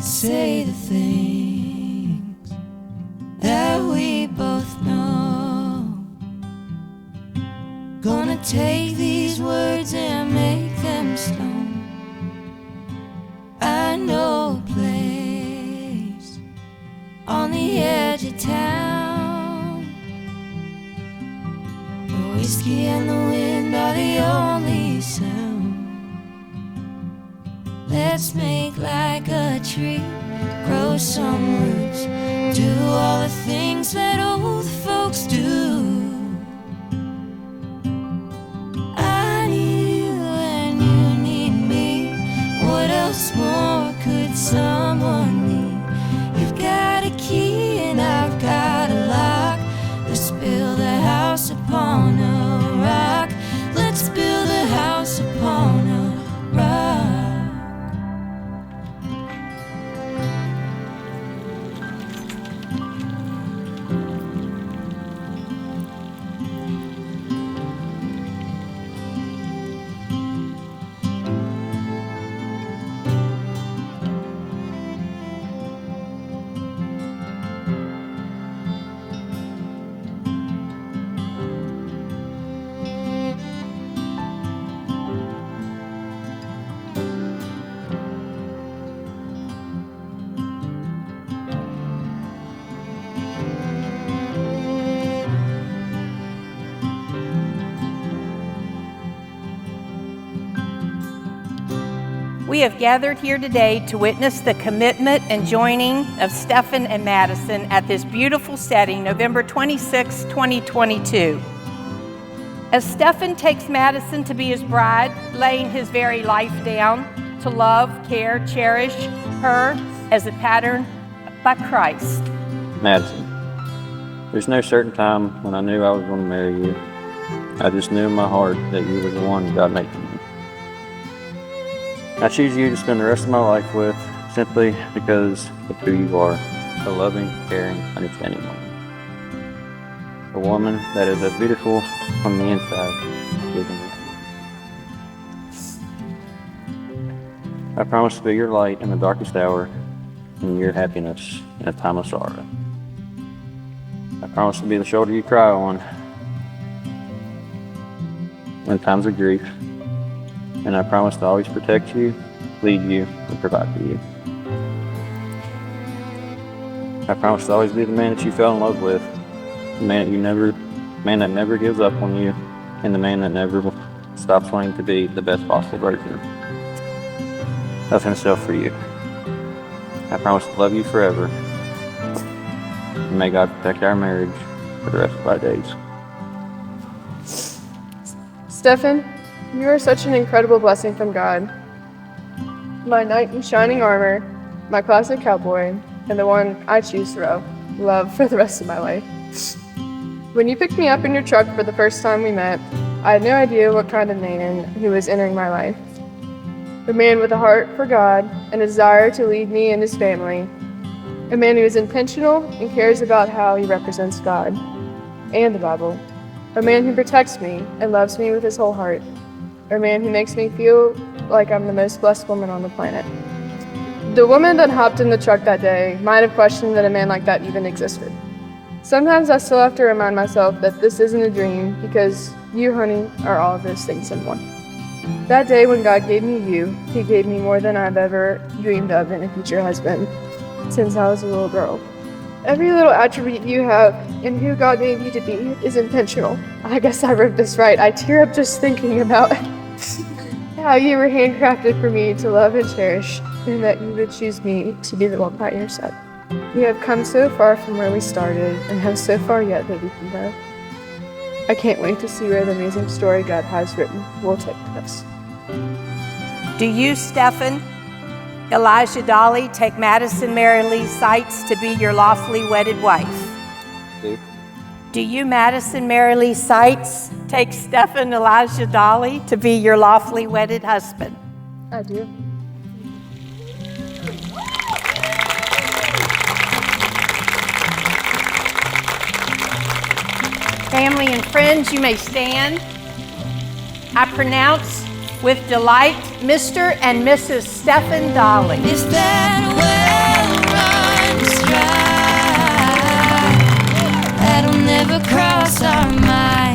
Let's say the things that we both know. Gonna take these words and make them stone. I know a place on the edge of town. The whiskey and the wind are the only sound. Let's make like a tree, grow some roots, do all the things that old folks do. I need you and you need me. What else more could someone need? You've got a key and I've got a lock. Let's build a house upon a rock. Let's build a house upon a rock. We have gathered here today to witness the commitment and joining of Stefen and Madison at this beautiful setting, November 26, 2022. As Stefen takes Madison to be his bride, laying his very life down to love, care, cherish her as a pattern by Christ. Madison, there's no certain time when I knew I was going to marry you. I just knew in my heart that you were the one God made for me. I choose you to spend the rest of my life with simply because of who you are, a loving, caring, understanding woman. A woman that is as beautiful from the inside as the outside. I promise to be your light in the darkest hour and your happiness in a time of sorrow. I promise to be the shoulder you cry on in times of grief. And I promise to always protect you, lead you, and provide for you. I promise to always be the man that you fell in love with, the man that never gives up on you, and the man that never stops wanting to be the best possible version of himself for you. I promise to love you forever, and may God protect our marriage for the rest of our days. Stefen, you are such an incredible blessing from God. My knight in shining armor, my classic cowboy, and the one I choose to love for the rest of my life. When you picked me up in your truck for the first time we met, I had no idea what kind of man who was entering my life. A man with a heart for God and a desire to lead me and his family. A man who is intentional and cares about how he represents God and the Bible. A man who protects me and loves me with his whole heart. A man who makes me feel like I'm the most blessed woman on the planet. The woman that hopped in the truck that day might have questioned that a man like that even existed. Sometimes I still have to remind myself that this isn't a dream because you, honey, are all of those things in one. That day when God gave me you, he gave me more than I've ever dreamed of in a future husband since I was a little girl. Every little attribute you have and who God made you to be is intentional. I guess I wrote this right. I tear up just thinking about how you were handcrafted for me to love and cherish, and that you would choose me to be the one by your side. We have come so far from where we started and have so far yet that we can go. I can't wait to see where the amazing story God has written will take us. Do you, Stefen, Elijah Dolly, take Madison Mary Lee Seitz to be your lawfully wedded wife? Do you, Madison Mary Lee Seitz, take Stefen Elijah Dolly to be your lawfully wedded husband? I do. Family and friends, you may stand. I pronounce with delight, Mr. and Mrs. Stefen Dolly. Is that where lost our minds.